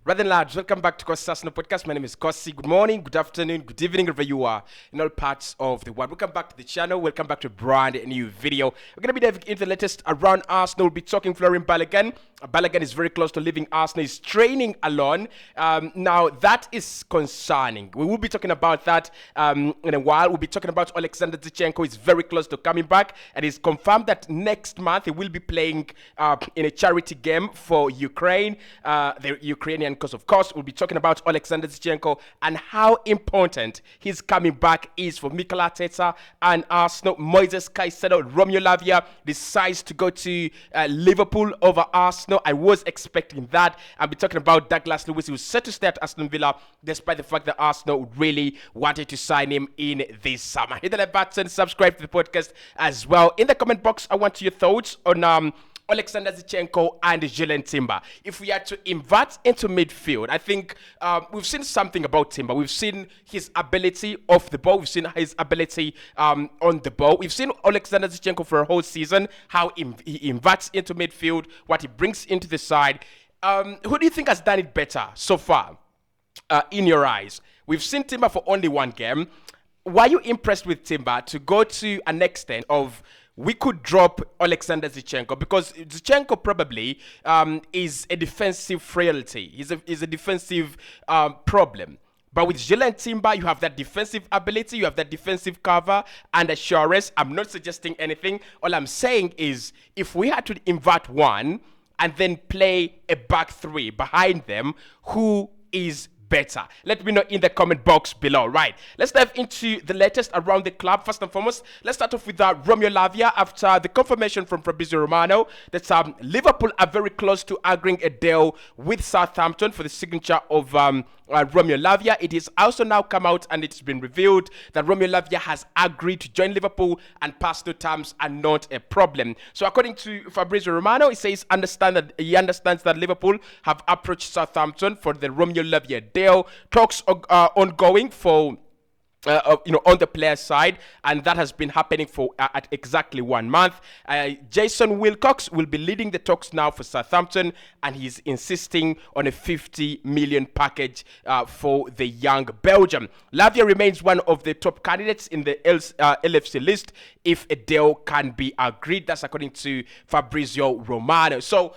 Rather than large, welcome back to Cossy podcast. My name is Cossy. Good morning, good afternoon, good evening, wherever you are in all parts of the world. Welcome back to the channel. Welcome back to a brand new video. We're going to be diving into the latest around Arsenal. We'll be talking Florian Balogun. Balogun is very close to leaving Arsenal. He's training alone. Now, that is concerning. We will be talking about that in a while. We'll be talking about Alexander Zinchenko. He's very close to coming back. And it's confirmed that next month he will be playing in a charity game for Ukraine, the Ukrainian cause, of course. We'll be talking about Alexander Zinchenko and how important his coming back is for Mikel Arteta and Arsenal. Moises Caicedo, Romeo Lavia decides to go to Liverpool over Arsenal. I was expecting that. I'll be talking about Douglas Luiz, who was set to stay at Aston Villa, despite the fact that Arsenal really wanted to sign him in this summer. Hit the like button, subscribe to the podcast as well. In the comment box, I want your thoughts on Alexander Zinchenko and Zinchenko and Timber. If we are to invert into midfield, I think we've seen something about Timber. We've seen his ability off the ball. We've seen his ability on the ball. We've seen Alexander Zinchenko for a whole season, how he inverts into midfield, what he brings into the side. Who do you think has done it better so far, in your eyes? We've seen Timber for only one game. Were you impressed with Timber to go to an extent of we could drop Alexander Zinchenko, because Zinchenko probably is a defensive frailty. He's a defensive problem. But with Zinchenko and Timber, you have that defensive ability, you have that defensive cover and assurance. I'm not suggesting anything. All I'm saying is if we had to invert one and then play a back three behind them, who is better? Let me know in the comment box below. Right, let's dive into the latest around the club. First and foremost, let's start off with Romeo Lavia. After the confirmation from Fabrizio Romano that Liverpool are very close to agreeing a deal with Southampton for the signature of Romeo Lavia. It is also now come out and it's been revealed that Romeo Lavia has agreed to join Liverpool and personal terms are not a problem. So according to Fabrizio Romano, he says he understands that Liverpool have approached Southampton for the Romeo Lavia deal. Talks are ongoing for on the player side, and that has been happening for at exactly 1 month. Jason Wilcox will be leading the talks now for Southampton, and he's insisting on a 50 million package for the young Belgium. Lavia remains one of the top candidates in the LFC list if a deal can be agreed. That's according to Fabrizio Romano. So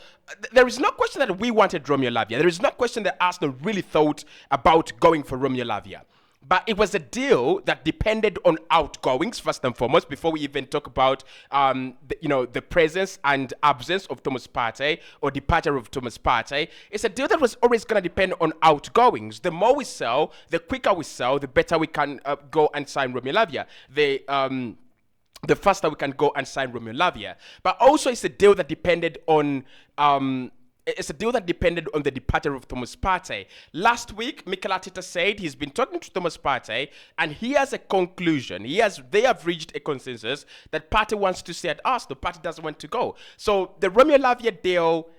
there is no question that we wanted Romeo Lavia. There is no question that Arsenal really thought about going for Romeo Lavia. But it was a deal that depended on outgoings, first and foremost, before we even talk about the presence and absence of Thomas Partey or departure of Thomas Partey. It's a deal that was always going to depend on outgoings. The more we sell, the quicker we sell, the better we can go and sign Romeo Lavia. The faster we can go and sign Romeo Lavia. But also it's a deal that depended on the departure of Thomas Partey. Last week, Mikel Arteta said he's been talking to Thomas Partey and he has a conclusion. They have reached a consensus that Partey wants to stay at Arsenal. Partey doesn't want to go. So the Romeo Lavia deal,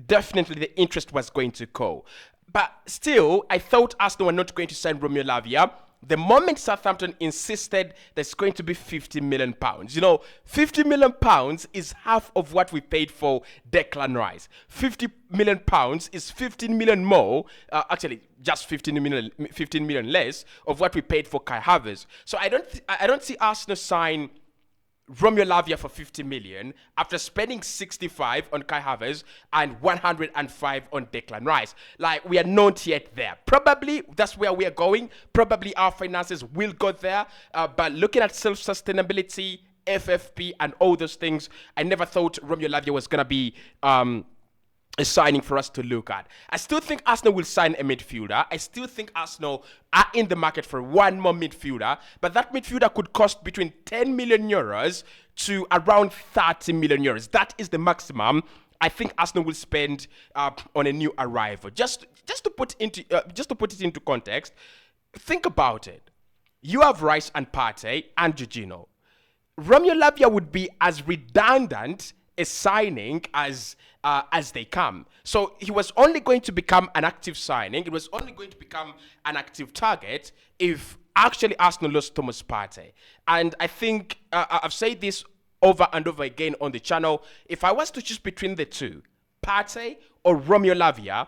definitely the interest was going to go. But still, I thought Arsenal were not going to sign Romeo Lavia. The moment Southampton insisted there's going to be £50 million. 50 million pounds is half of what we paid for Declan Rice. £50 million is 15 million more, actually just 15 million less of what we paid for Kai Havertz. So I don't see Arsenal sign Romeo Lavia for 50 million after spending 65 on Kai Havertz and 105 on Declan Rice. Like, we are not yet there. Probably that's where we are going. Probably our finances will go there. But looking at self-sustainability, FFP, and all those things, I never thought Romeo Lavia was going to be a signing for us to look at. I still think Arsenal will sign a midfielder. I still think Arsenal are in the market for one more midfielder, but that midfielder could cost between 10 million euros to around 30 million euros. That is the maximum I think Arsenal will spend on a new arrival. Just to put it into context, think about it. You have Rice and Partey and Jorginho. Romeo Lavia would be as redundant a signing as they come. So he was only going to become an active signing. It was only going to become an active target if actually Arsenal lost Thomas Partey. And I think I've said this over and over again on the channel. If I was to choose between the two, Partey or Romeo Lavia,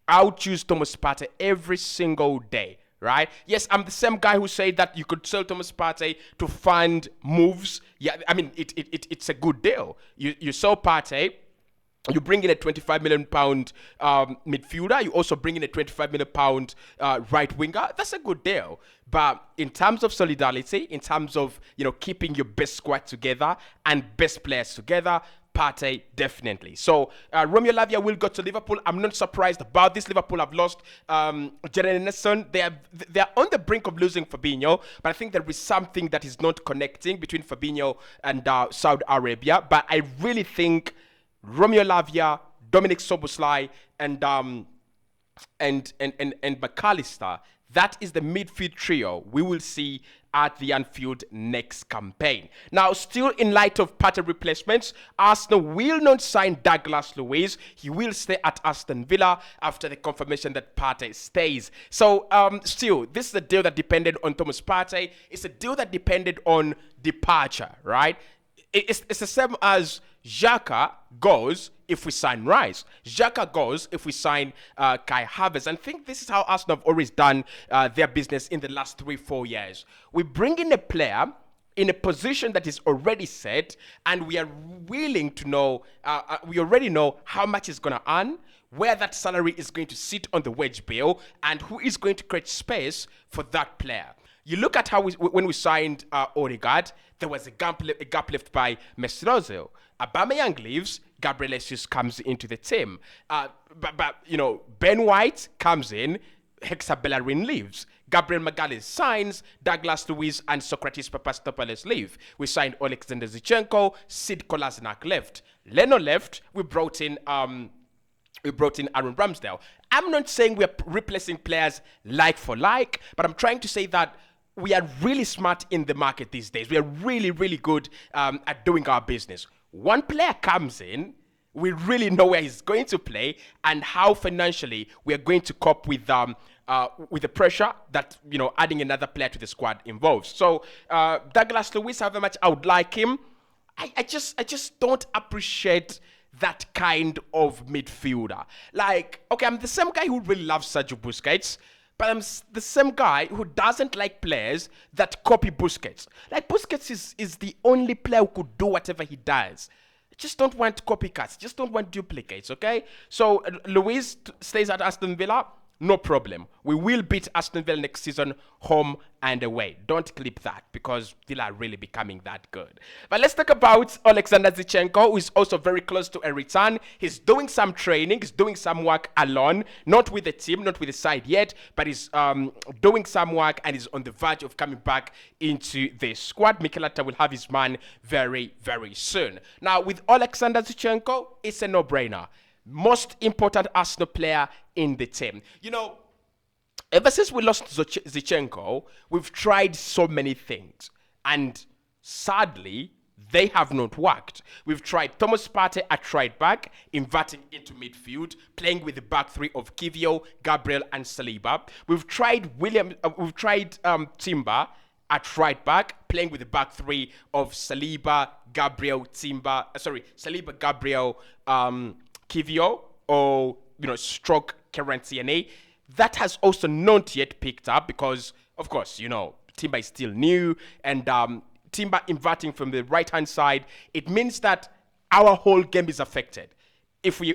I would choose Thomas Partey every single day. Right? Yes, I'm the same guy who said that you could sell Thomas Partey to fund moves. Yeah, I mean it's a good deal. You sell Partey. You bring in a 25 million pound midfielder. You also bring in a 25 million pound right winger. That's a good deal. But in terms of solidarity, in terms of keeping your best squad together and best players together, Partey definitely. So Romeo Lavia will go to Liverpool. I'm not surprised about this. Liverpool have lost Jadon. They are on the brink of losing Fabinho, but I think there is something that is not connecting between Fabinho and Saudi Arabia. But I really think Romeo Lavia, Dominic Szoboszlai, and McAllister. That is the midfield trio we will see at the Anfield next campaign. Now, still in light of Partey replacements, Arsenal will not sign Douglas Luiz. He will stay at Aston Villa after the confirmation that Partey stays. So, still, this is a deal that depended on Thomas Partey. It's a deal that depended on departure, right? It's the same as Xhaka goes if we sign Rice. Xhaka goes if we sign Kai Havertz. And I think this is how Arsenal have always done their business in the last 3-4 years. We bring in a player in a position that is already set, and we are willing to know, we already know how much he's going to earn, where that salary is going to sit on the wage bill, and who is going to create space for that player. You look at how when we signed Odegaard, there was a gap left by Mesut Ozil. Aubameyang leaves, Gabriel Jesus comes into the team. But Ben White comes in, Hector Bellerin leaves. Gabriel Magalhaes signs, Douglas Luiz and Socrates Papastopoulos leave. We signed Alexander Zinchenko, Sid Kolasinac left. Leno left, we brought in Aaron Ramsdale. I'm not saying we're replacing players like for like, but I'm trying to say that we are really smart in the market these days. We are really, really good at doing our business. One player comes in, we really know where he's going to play and how financially we are going to cope with the pressure that adding another player to the squad involves. So Douglas Luiz, however much I would like him, I just don't appreciate that kind of midfielder. Like, okay, I'm the same guy who really loves Sergio Busquets, but I'm the same guy who doesn't like players that copy Busquets. Like, Busquets is the only player who could do whatever he does. I just don't want copycats. Just don't want duplicates, okay? So, Luiz stays at Aston Villa. No problem. We will beat Aston Villa next season, home and away. Don't clip that because Villa are really becoming that good. But let's talk about Alexander Zinchenko, who is also very close to a return. He's doing some training. He's doing some work alone. Not with the team, not with the side yet, but he's doing some work and is on the verge of coming back into the squad. Mikel Arteta will have his man very, very soon. Now, with Alexander Zinchenko, it's a no-brainer. Most important Arsenal player in the team. Ever since we lost Zinchenko, we've tried so many things. And sadly, they have not worked. We've tried Thomas Partey at right back, inverting into midfield, playing with the back three of Kivio, Gabriel, and Saliba. We've tried Timber at right back, playing with the back three of Saliba, Gabriel, Kivio, or stroke Kieran. That has also not yet picked up because, of course, Timber is still new, and Timber inverting from the right-hand side, it means that our whole game is affected. If we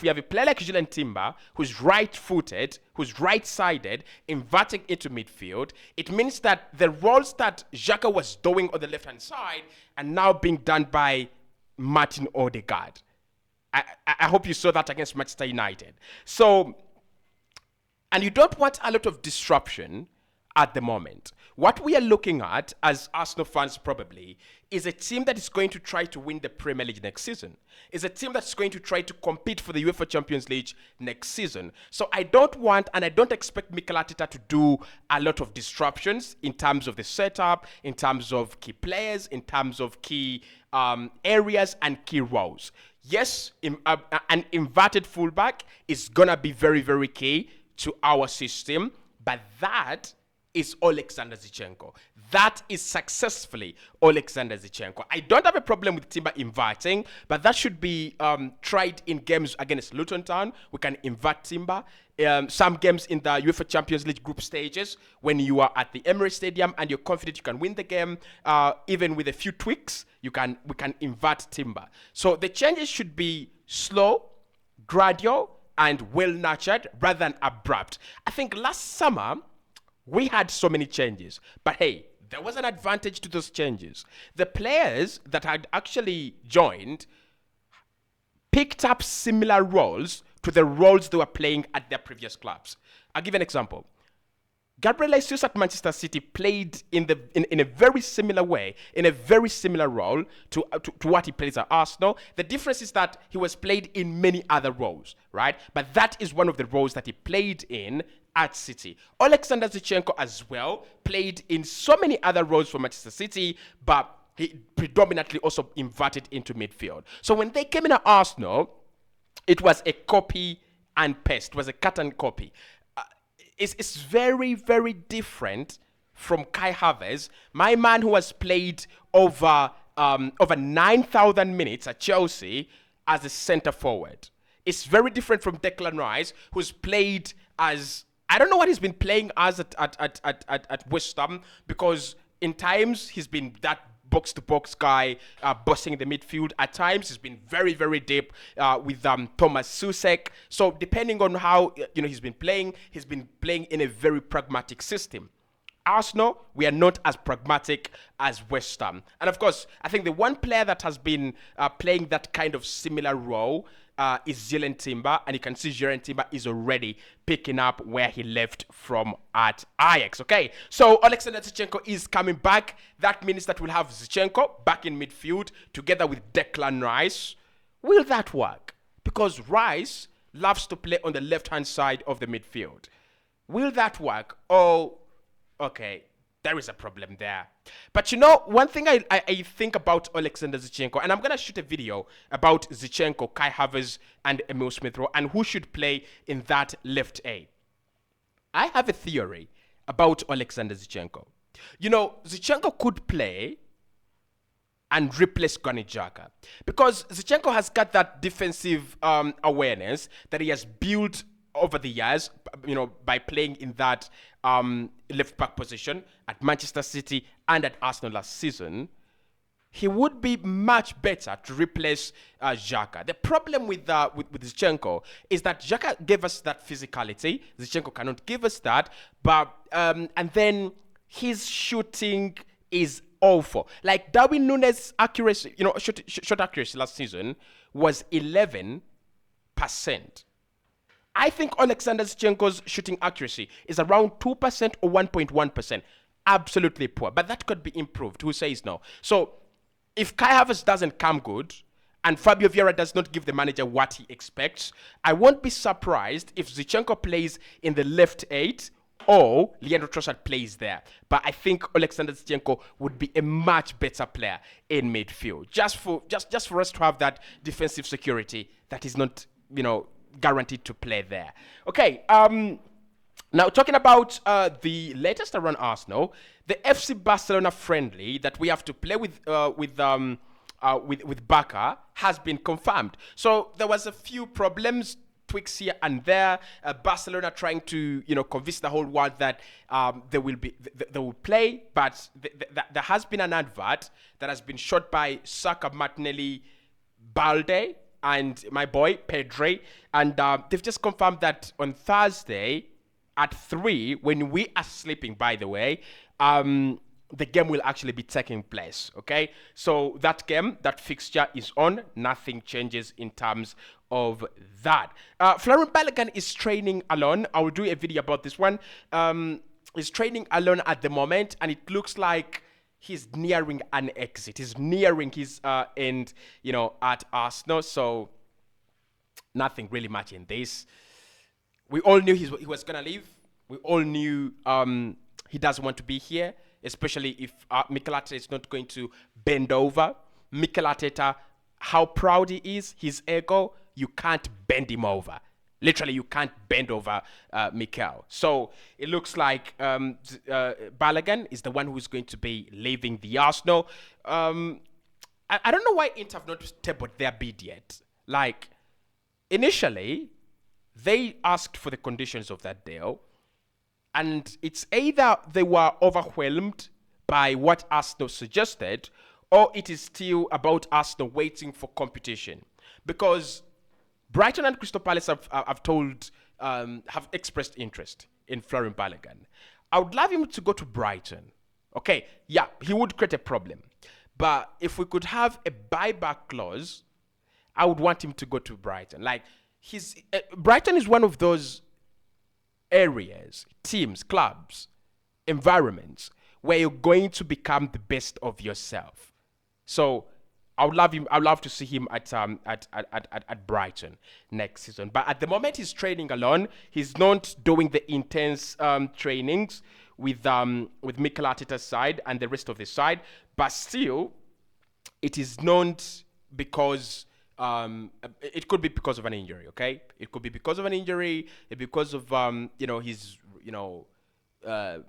have a player like Julian Timber, who's right-footed, who's right-sided, inverting into midfield, it means that the roles that Xhaka was doing on the left-hand side are now being done by Martin Odegaard. I hope you saw that against Manchester United. So, and you don't want a lot of disruption at the moment. What we are looking at, as Arsenal fans probably, is a team that is going to try to win the Premier League next season. Is a team that's going to try to compete for the UEFA Champions League next season. So I don't want, and I don't expect Mikel Arteta to do a lot of disruptions in terms of the setup, in terms of key players, in terms of key areas and key roles. Yes, an inverted fullback is going to be very, very key to our system, but that is Alexander Zinchenko. That is successfully Alexander Zinchenko. I don't have a problem with Timber inverting, but that should be tried in games against Luton Town. We can invert Timber. some games in the UEFA Champions League group stages when you are at the Emirates Stadium and you're confident you can win the game, even with a few tweaks, we can invert Timber. So the changes should be slow, gradual, and well-nurtured rather than abrupt. I think last summer, we had so many changes, but hey, there was an advantage to those changes. The players that had actually joined picked up similar roles to the roles they were playing at their previous clubs. I'll give an example. Gabriel Jesus at Manchester City played in a very similar way, in a very similar role to what he plays at Arsenal. The difference is that he was played in many other roles, right? But that is one of the roles that he played in at City. Alexander Zinchenko as well played in so many other roles for Manchester City, but he predominantly also inverted into midfield. So when they came in at Arsenal, it was a copy and paste. It was a cut and copy. It's very, very different from Kai Havertz, my man who has played over 9,000 minutes at Chelsea as a centre forward. It's very different from Declan Rice, who's played as, I don't know what he's been playing as at West Ham, because in times he's been that box-to-box guy, busting the midfield. At times, he's been very, very deep with Thomas Susek. So depending on how he's been playing in a very pragmatic system. Arsenal, we are not as pragmatic as West Ham. And of course, I think the one player that has been playing that kind of similar role is Zinchenko and Timber, and you can see Zinchenko and Timber is already picking up where he left from at Ajax. Okay, so Alexander Zinchenko is coming back. That means that we'll have Zinchenko back in midfield together with Declan Rice. Will that work? Because Rice loves to play on the left-hand side of the midfield. Will that work? Oh, okay. There is a problem there. But one thing I think about Alexander Zinchenko, and I'm going to shoot a video about Zinchenko, Kai Havertz, and Emil Smith-Rowe, and who should play in that left A. I have a theory about Alexander Zinchenko. Zinchenko could play and replace Granit Xhaka, because Zinchenko has got that defensive awareness that he has built over the years, by playing in that left back position at Manchester City and at Arsenal last season. He would be much better to replace Xhaka. The problem with Zinchenko is that Xhaka gave us that physicality. Zinchenko cannot give us that, but and then his shooting is awful. Like Darwin Núñez accuracy, shot accuracy last season was 11%. I think Alexander Zinchenko's shooting accuracy is around 2% or 1.1%. Absolutely poor. But that could be improved. Who says no? So if Kai Havertz doesn't come good and Fabio Vieira does not give the manager what he expects, I won't be surprised if Zinchenko plays in the left 8 or Leandro Trossard plays there. But I think Alexander Zinchenko would be a much better player in midfield. Just for us to have that defensive security that is not, guaranteed to play there. Okay, now talking about the latest around Arsenal, the FC Barcelona friendly that we have to play with Barca has been confirmed. So there was a few problems, tweaks here and there. Barcelona trying to convince the whole world that they will play, but there has been an advert that has been shot by Saka, Martinelli, Balde, and my boy Pedri, and they've just confirmed that on Thursday at 3, when we are sleeping, by the way, the game will actually be taking place. Okay, so that fixture is on. Nothing changes in terms of that. Florent Balogun is training alone. I will do a video about this one. He's training alone at the moment, and it looks like he's nearing an exit. He's nearing his end, at Arsenal. So nothing really much in this. We all knew he was going to leave. We all knew he doesn't want to be here, especially if Mikel Arteta is not going to bend over. Mikel Arteta, how proud he is, his ego, you can't bend him over. Literally, you can't bend over Mikel. So it looks like Balogun is the one who is going to be leaving the Arsenal. I don't know why Inter have not tabled their bid yet. Like, initially, they asked for the conditions of that deal, and it's either they were overwhelmed by what Arsenal suggested, or it is still about Arsenal waiting for competition. Because Brighton and Crystal Palace have expressed interest in Florian Balogun. I would love him to go to Brighton. Okay, yeah, he would create a problem. But if we could have a buyback clause, I would want him to go to Brighton. Like, Brighton is one of those areas, teams, clubs, environments where you're going to become the best of yourself. So I would love him. I would love to see him at Brighton next season. But at the moment, he's training alone. He's not doing the intense trainings with Mikel Arteta's side and the rest of the side. But still, it is not because it could be because of an injury. Okay, it could be because of an injury, because of his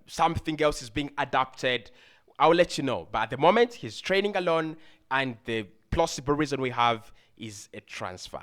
something else is being adapted. I'll let you know. But at the moment, he's training alone, and the plausible reason we have is a transfer.